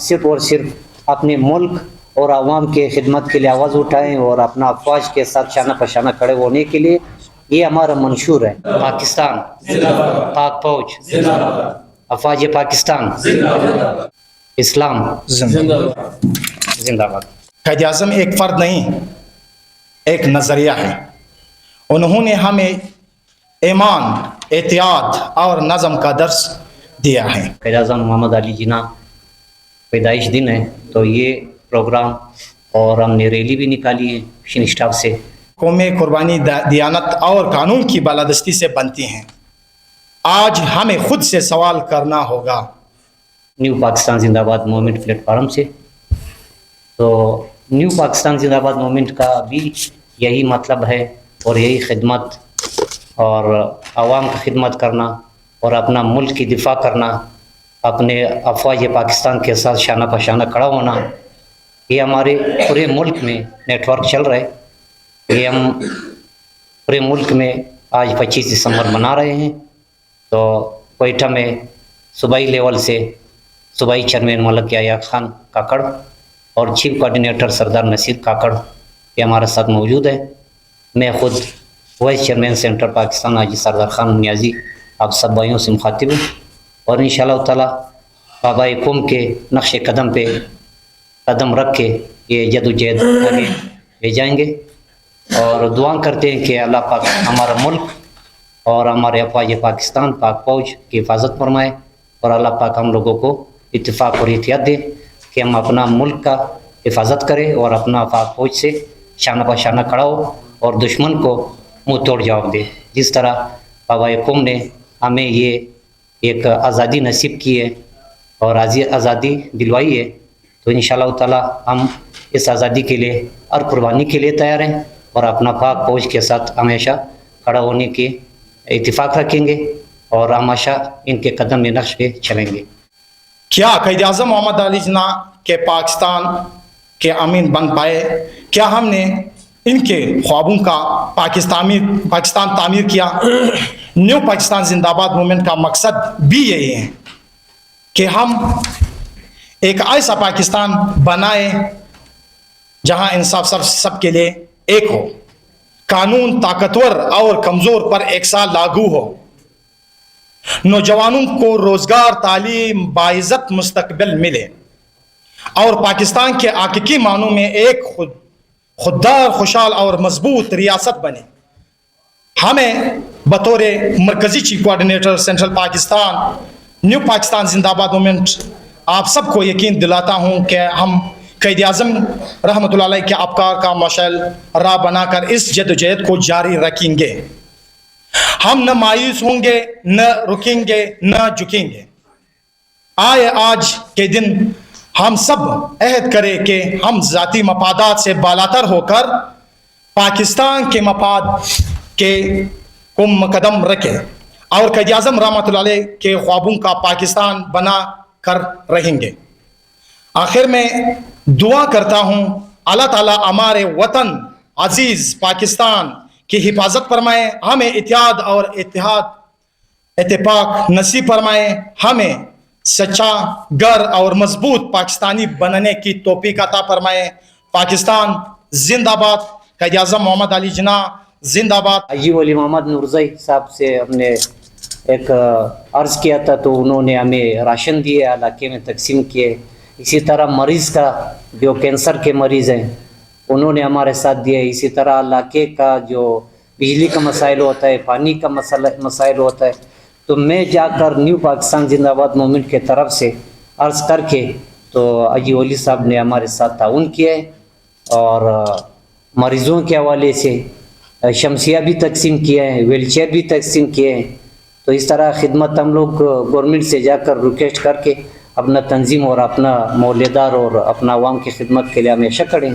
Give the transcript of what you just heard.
صرف اور صرف اپنے ملک اور عوام کے خدمت کے لیے آواز اٹھائیں اور اپنا افواج کے ساتھ شانہ پشانہ کھڑے ہونے کے لیے یہ ہمارا منشور ہے۔ پاکستان پاک فوج افواج پاکستان اسلام زندہ باد۔ قائد اعظم ایک فرد نہیں، ایک نظریہ ہے۔ انہوں نے ہمیں ایمان، احتیاط اور نظم کا درس دیا ہے۔ قائد اعظم محمد علی جناح پیدائش دن ہے تو یہ پروگرام اور ہم نے ریلی بھی نکالی ہے مشن اسٹاف سے۔ قومی قربانی دیانت اور قانون کی بالادستی سے بنتی ہیں۔ آج ہمیں خود سے سوال کرنا ہوگا۔ نیو پاکستان زندہ باد موومنٹ پلیٹ فارم سے، تو نیو پاکستان زندہ باد موومنٹ کا بھی یہی مطلب ہے اور یہی خدمت اور عوام کی خدمت کرنا اور اپنا ملک کی دفاع کرنا، اپنے افواج پاکستان کے ساتھ شانہ پشانہ کھڑا ہونا، یہ ہمارے پورے ملک میں نیٹ ورک چل رہا ہے۔ یہ ہم پورے ملک میں آج 25 دسمبر منا رہے ہیں۔ تو کوئٹہ میں صوبائی لیول سے صوبائی چیئرمین ملک یحییٰ خان کاکڑ اور چیف کوارڈینیٹر سردار نصیر کاکڑ یہ ہمارے ساتھ موجود ہے۔ میں خود وائس چیئرمین سینٹر پاکستان حاجی سردار خان نیازی آپ سب بھائیوں سے مخاطب ہوں، اور انشاءاللہ تعالی بابا قوم کے نقش قدم پہ قدم رکھ کے یہ جد و جہد آگے لے جائیں گے، اور دعا کرتے ہیں کہ اللہ پاک ہمارا ملک اور ہمارے افواج پاکستان پاک فوج کی حفاظت فرمائے، اور اللہ پاک ہم لوگوں کو اتفاق اور احتیاط دے کہ ہم اپنا ملک کا حفاظت کریں اور اپنا پاک فوج سے شانہ بہ شانہ کھڑا ہو اور دشمن کو منہ توڑ جواب دے۔ جس طرح بابا قوم نے ہمیں یہ ایک آزادی نصیب کی ہے اور آزادی دلوائی ہے، تو انشاءاللہ تعالی ہم اس آزادی کے لیے ہر قربانی کے لیے تیار ہیں اور اپنا پاک فوج کے ساتھ ہمیشہ کھڑا ہونے کے اتفاق رکھیں گے اور ہمیشہ ان کے قدم میں نقش پہ چلیں گے۔ کیا قائد اعظم محمد علی جناح کے پاکستان کے امین بن پائے؟ کیا ہم نے ان کے خوابوں کا پاکستان تعمیر کیا؟ نیو پاکستان زندہ باد موومنٹ کا مقصد بھی یہی ہے کہ ہم ایک ایسا پاکستان بنائیں جہاں انصاف سب کے لیے ایک ہو، قانون طاقتور اور کمزور پر ایک سا لاگو ہو، نوجوانوں کو روزگار، تعلیم، باعزت مستقبل ملے، اور پاکستان کے حقیقی معنوں میں ایک خوددار، خوشحال اور مضبوط ریاست بنے۔ ہمیں بطور مرکزی chief coordinator central Pakistan new Pakistan زندہ باد موومنٹ آپ سب کو یقین دلاتا ہوں کہ ہم قائد اعظم رحمۃ اللہ علیہ کے افکار کا مشعل راہ بنا کر اس جدوجہد کو جاری رکھیں گے۔ ہم نہ مایوس ہوں گے، نہ رکیں گے، نہ جھکیں گے۔ آئے آج کے دن ہم سب عہد کریں کہ ہم ذاتی مفادات سے بالاتر ہو کر پاکستان کے مفاد کو مقدم رکھیں اور قائد اعظم رحمۃ اللہ علیہ کے خوابوں کا پاکستان بنا کر رہیں گے۔ آخر میں دعا کرتا ہوں اللہ تعالیٰ ہمارے وطن عزیز پاکستان کی حفاظت فرمائے، ہمیں اتحاد اور اتفاق نصیب فرمائے، ہمیں سچا گر اور مضبوط پاکستانی بننے کی توفیق عطا فرمائے۔ پاکستان زندہ باد، قائد اعظم محمد علی جناح زندہ باد۔ حاجی ولی محمد نورزئی صاحب سے ہم نے ایک عرض کیا تھا تو انہوں نے ہمیں راشن دیے، علاقے میں تقسیم کیے۔ اسی طرح مریض کا جو کینسر کے مریض ہیں انہوں نے ہمارے ساتھ دیے۔ اسی طرح علاقے کا جو بجلی کا مسائل ہوتا ہے، پانی کا مسائل ہوتا ہے، تو میں جا کر نیو پاکستان زندہ باد موومنٹ کے طرف سے عرض کر کے تو حاجی ولی صاحب نے ہمارے ساتھ تعاون کیا ہے، اور مریضوں کے حوالے سے شمسیہ بھی تقسیم کیا ہے، ویل چیئر بھی تقسیم کیے ہیں۔ تو اس طرح خدمت ہم لوگ گورنمنٹ سے جا کر ریکویسٹ کر کے اپنا تنظیم اور اپنا مولیدار اور اپنا عوام کی خدمت کے لیے ہمیشہ کھڑے ہیں۔